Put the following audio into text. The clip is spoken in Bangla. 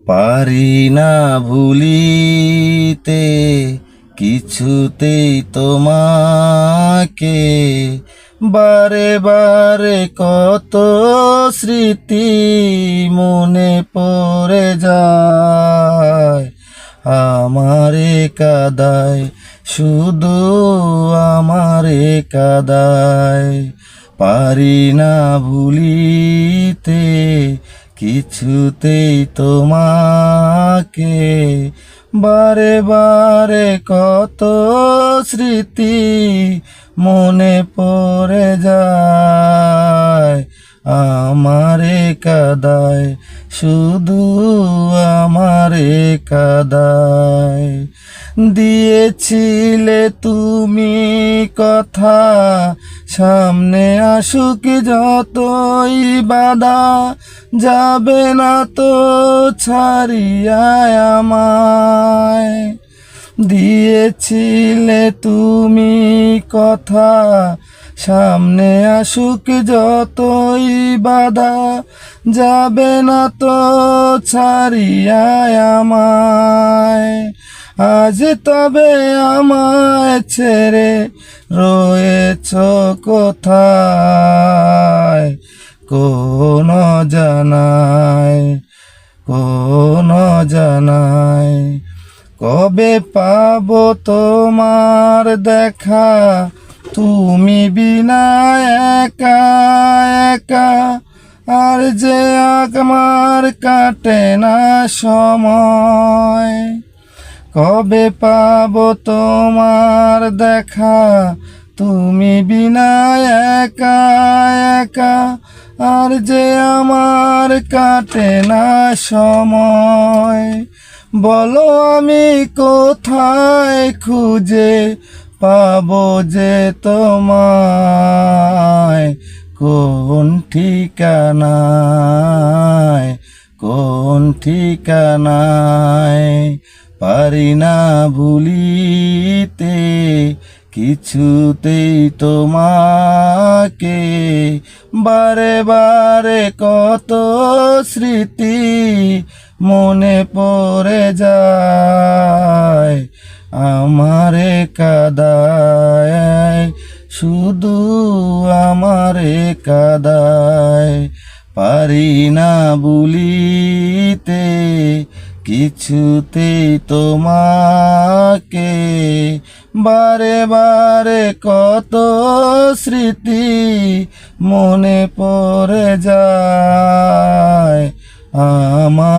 পারি না ভুলিতে কিছুতেই তোমাকে, বারে বারে কত স্মৃতি মনে পড়ে যায়, আমারে কাদায় শুধু আমারে কাদায়। পারি না ভুলিতে কিছুতেই তোমাকে, বারে বারে কত স্মৃতি মনে পড়ে যায়, আমারে কাদায় শুধু আমারে কাদায়। দিয়েছিলে তুমি কথা, সামনে আসুক যতই বাধা, যাবে না তো ছাড়িয়া আমায়। দিয়েছিলে তুমি কথা, সামনে আসুক যতই বাধা, যাবে না তো ছাড়িয়া আমায়। আজ তবে আমায় ছেড়ে রয়েছ কোথায়, কোন জানায় কোন জানায়। কবে পাবো তোমার দেখা, তুমি বিনা একা একা, আর যে আমার কাটে না সময়। কবে পাবো তোমার দেখা, তুমি বিনা একা একা, আর যে আমার কাটে না সময়। বলো আমি কোথায় খুঁজে পাবো যে তোমায়, কোন ঠিকানায় কোন ঠিকানায়। পারি না ভুলিতে কিছুতেই তোমাকে, বারে বারে কত স্মৃতি মনে পড়ে যায়, আমারে কাদায় শুধু আমারে কাদায়। পারি না ভুলিতে কিছুতেই তোমাকে, বারে বারে কত স্মৃতি মনে পড়ে যায়, আমার